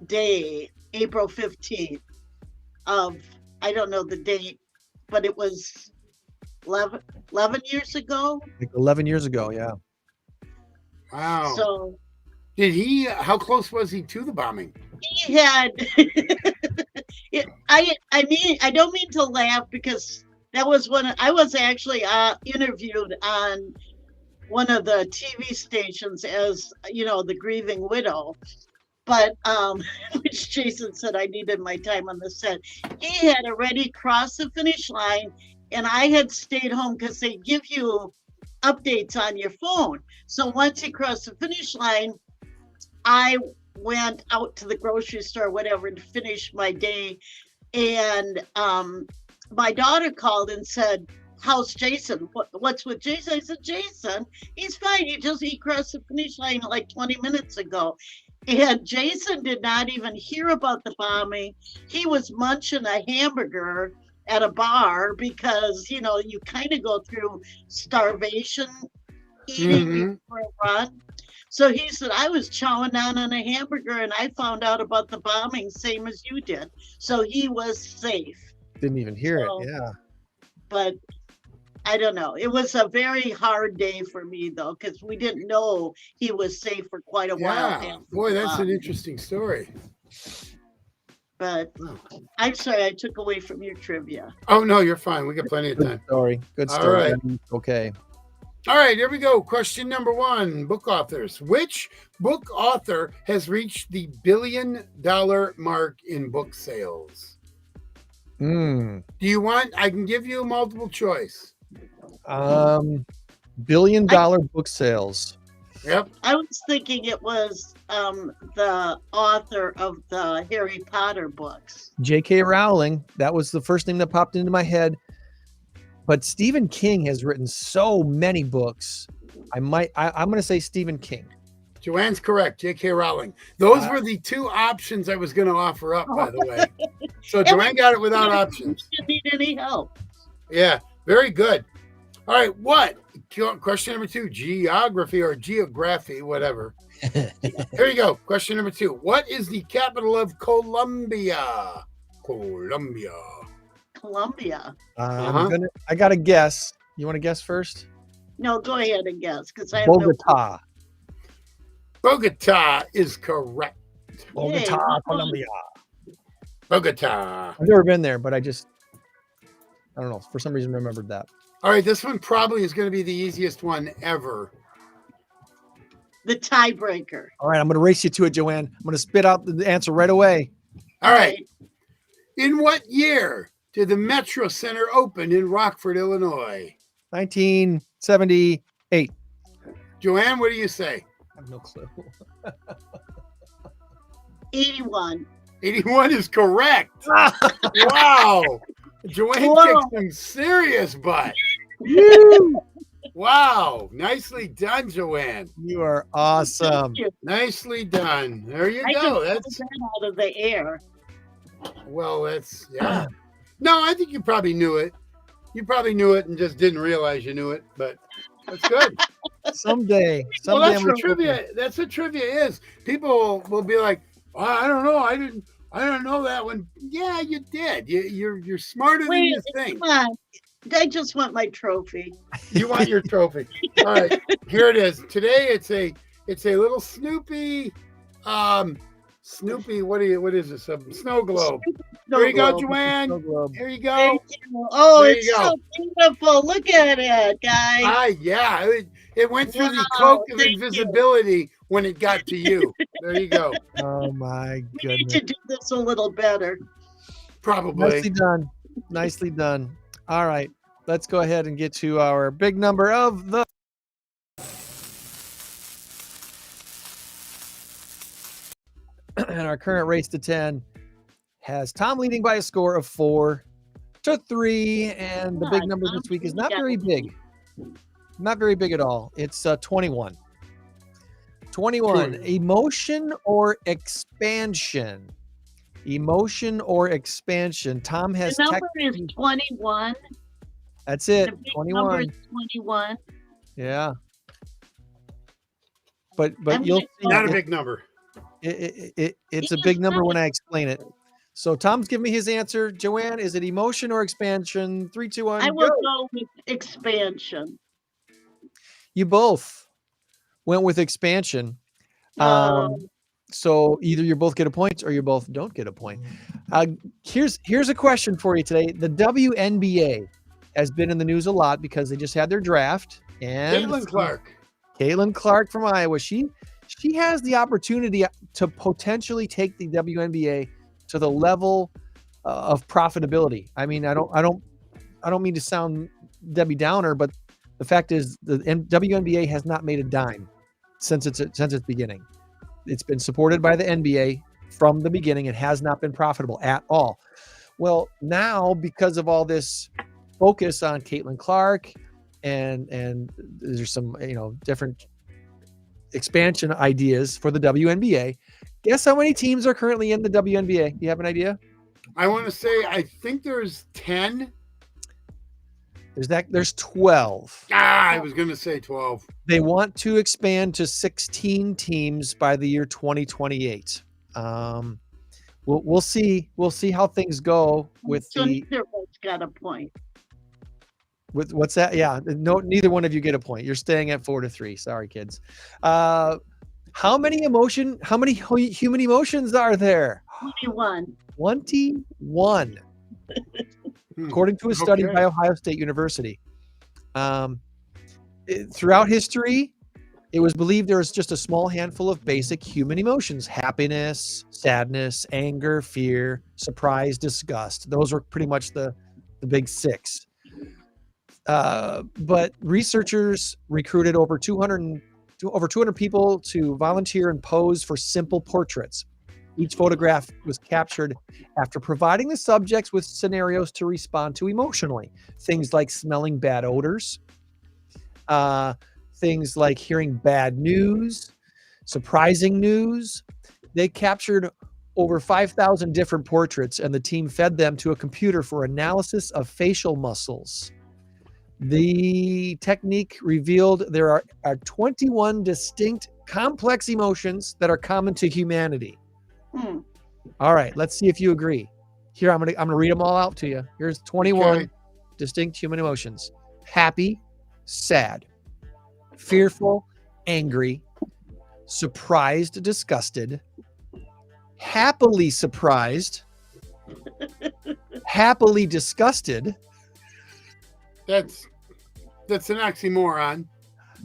day, April 15th of, I don't know the date, but it was 11 years ago. Like 11 years ago, yeah. Wow. So how close was he to the bombing? He had, I mean, I don't mean to laugh because that was when I was actually interviewed on one of the TV stations as, the grieving widow. But, which Jason said I needed my time on the set. He had already crossed the finish line and I had stayed home because they give you updates on your phone. So once he crossed the finish line, I went out to the grocery store, whatever, to finish my day. And my daughter called and said, "How's Jason? What's with Jason?" I said, "Jason, he's fine. He crossed the finish line like 20 minutes ago." And Jason did not even hear about the bombing. He was munching a hamburger at a bar because, you kind of go through starvation eating before a run. So he said, "I was chowing down on a hamburger and I found out about the bombing same as you did." So he was safe. Didn't even hear it. Yeah. But I don't know. It was a very hard day for me, though, because we didn't know he was safe for quite a while. Yeah. Boy, that's an interesting story. But I'm sorry I took away from your trivia. Oh, no, you're fine. We got plenty of time. Good story. All right. Okay. All right, here we go. Question number 1, book authors. Which book author has reached the $1 billion mark in book sales? Do you want, I can give you a multiple choice. $1 billion book sales. Yep. I was thinking it was the author of the Harry Potter books. J.K. Rowling. That was the first thing that popped into my head. But Stephen King has written so many books. I'm going to say Stephen King. Joanne's correct. J.K. Rowling. Those were the two options I was going to offer up, by the way. So Joanne got it without options. Didn't need any help. Yeah, very good. All right, what? Question number 2, geography or geography, whatever. Here you go. Question number 2. What is the capital of Colombia? Colombia. I got to guess. You want to guess first? No, go ahead and guess because I have Bogota. Bogota is correct. Bogota, Colombia. Bogota. I've never been there, but I don't know. For some reason, remembered that. All right, this one probably is going to be the easiest one ever. The tiebreaker. All right, I'm going to race you to it, Joanne. I'm going to spit out the answer right away. All right. In what year did the Metro Center open in Rockford, Illinois? 1978. Joanne, what do you say? I have no clue. 81. 81 is correct. Wow. Joanne Whoa. kicked some serious butt. Wow. Nicely done, Joanne. You are awesome. Thank you. Nicely done. There you I go. just pulled That's that out of the air. well, that's yeah. No, I think you probably knew it. You probably knew it and just didn't realize you knew it, but that's good. Someday. Well, Someday that's what trivia. That's what trivia is. People will be like, oh, "I don't know. I didn't know that one." Yeah, you did. You're smarter than Wait, you think. come on. I just want my trophy. You want your trophy. All right, here it is. Today it's a little Snoopy. Snoopy. What is this? A snow globe. There you go, Joanne. Here you go. Thank you. Oh, There you it's go. so beautiful. Look at it, guys. Ah, yeah. It went through the Wow, cloak of thank you. invisibility when it got to you. There you go. Oh my We need goodness. to do this a little better. Probably. Nicely done. Nicely done. All right. Let's go ahead and get to our big number of the and our current race to 10 has Tom leading by a score of 4-3. And the big number this week is not very big. Not very big at all. It's 21. 21. Emotion or expansion? Emotion or expansion? Tom has The number is 21. That's it. The big 21. number is 21. Yeah. But I'm you'll gonna see Not a big number. it's a big number when I explain it. So Tom's giving me his answer. Joanne, is it emotion or expansion? 3, 2, 1. I will go. go with expansion. You both went with expansion. Oh. So either you both get a point or you both don't get a point. Here's a question for you today. The WNBA has been in the news a lot because they just had their draft. And Caitlin Clark from Iowa. She has the opportunity to potentially take the WNBA to the level of profitability. I mean, I don't mean to sound Debbie Downer, but the fact is the WNBA has not made a dime since its beginning. It's been supported by the NBA from the beginning. It has not been profitable at all. Well, now because of all this focus on Caitlin Clark and there's some different expansion ideas for the WNBA. Guess how many teams are currently in the WNBA? You have an idea? I want to say I think there's 10. There's 12. I was going to say 12. They want to expand to 16 teams by the year 2028. We'll see. We'll see how things go with So neither of us got a point. With what's that? Yeah, neither one of you get a point. You're staying at 4-3. Sorry, kids. How many human emotions are there? 21. 21. According to a study by Ohio State University. Throughout history, it was believed there was just a small handful of basic human emotions: happiness, sadness, anger, fear, surprise, disgust. Those were pretty much the big 6. But researchers recruited over 200 people to volunteer and pose for simple portraits. Each photograph was captured after providing the subjects with scenarios to respond to emotionally. Things like smelling bad odors, things like hearing bad news, surprising news. They captured over 5,000 different portraits, and the team fed them to a computer for analysis of facial muscles. The technique revealed there are 21 distinct complex emotions that are common to humanity. All right, let's see if you agree. Here, I'm gonna read them all out to you. Here's 21 distinct human emotions: happy, sad, fearful, angry, surprised, disgusted, happily surprised, happily disgusted. That's an oxymoron.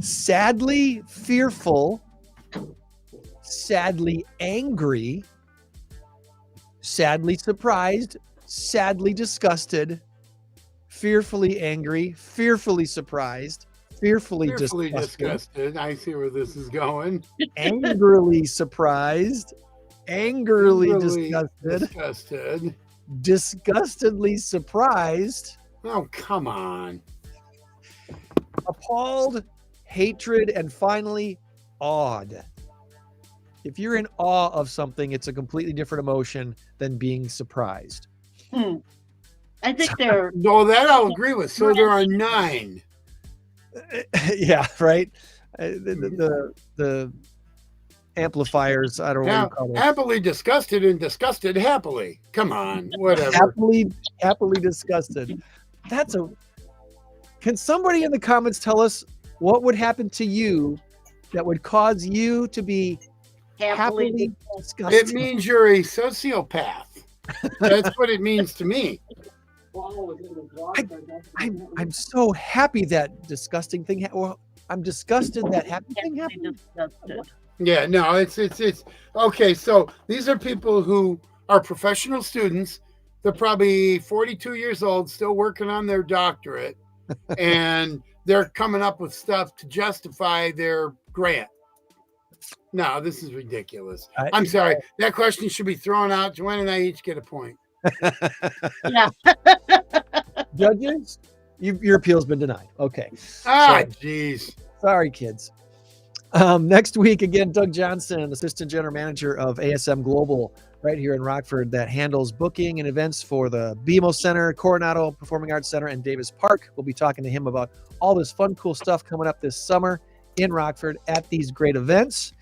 Sadly fearful, sadly angry, sadly surprised, sadly disgusted, fearfully angry, fearfully surprised, fearfully disgusted, I see where this is going. angrily surprised, angrily Angrily disgusted, disgustedly surprised, Oh, come on. appalled, hatred, and finally awed. If you're in awe of something, it's a completely different emotion than being surprised. I think they're No, that I'll agree with. So there are 9. Yeah, right. The amplifiers, I don't know what Now, you call it. happily disgusted and disgusted happily. Come on, whatever. Happily disgusted. Can somebody in the comments tell us what would happen to you that would cause you to be happily disgusted? It means you're a sociopath. That's what it means to me. I'm so happy that disgusting thing. Well, I'm disgusted that happy thing happened. Yeah, no, it's okay. So these are people who are professional students. They're probably 42 years old, still working on their doctorate, and they're coming up with stuff to justify their grant. No, this is ridiculous. I'm sorry. That question should be thrown out. Joanne and I each get a point. Yeah. Judges, your appeal's been denied. Okay. Geez. Sorry, kids. Next week, again, Doug Johnson, Assistant General Manager of ASM Global, right here in Rockford, that handles booking and events for the BMO Center, Coronado Performing Arts Center, and Davis Park. We'll be talking to him about all this fun, cool stuff coming up this summer in Rockford at these great events.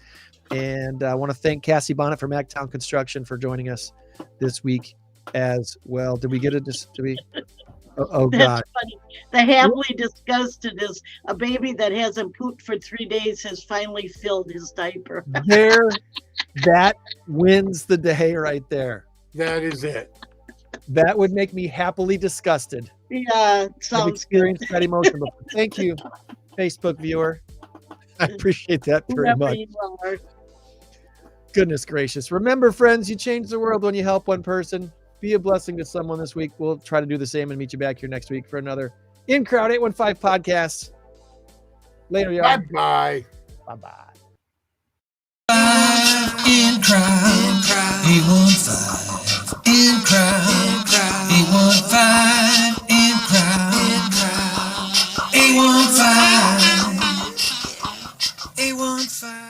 And I want to thank Cassie Bonnett from Macktown Construction for joining us this week as well. Did we get it? Did we? Oh God. That's funny. The happily disgusted is a baby that hasn't pooped for 3 days has finally filled his diaper. There, that wins the day right there. That is it. That would make me happily disgusted. Yeah, I've sounds experienced that emotion before. Thank you, Facebook viewer. I appreciate that very whoever much. you are. Goodness gracious. Remember, friends, you change the world when you help one person. Be a blessing to someone this week. We'll try to do the same and meet you back here next week for another INCROWD815 podcast. Later, y'all. Bye-bye. Bye-bye. INCROWD 815 INCROWD 815 INCROWD 815 815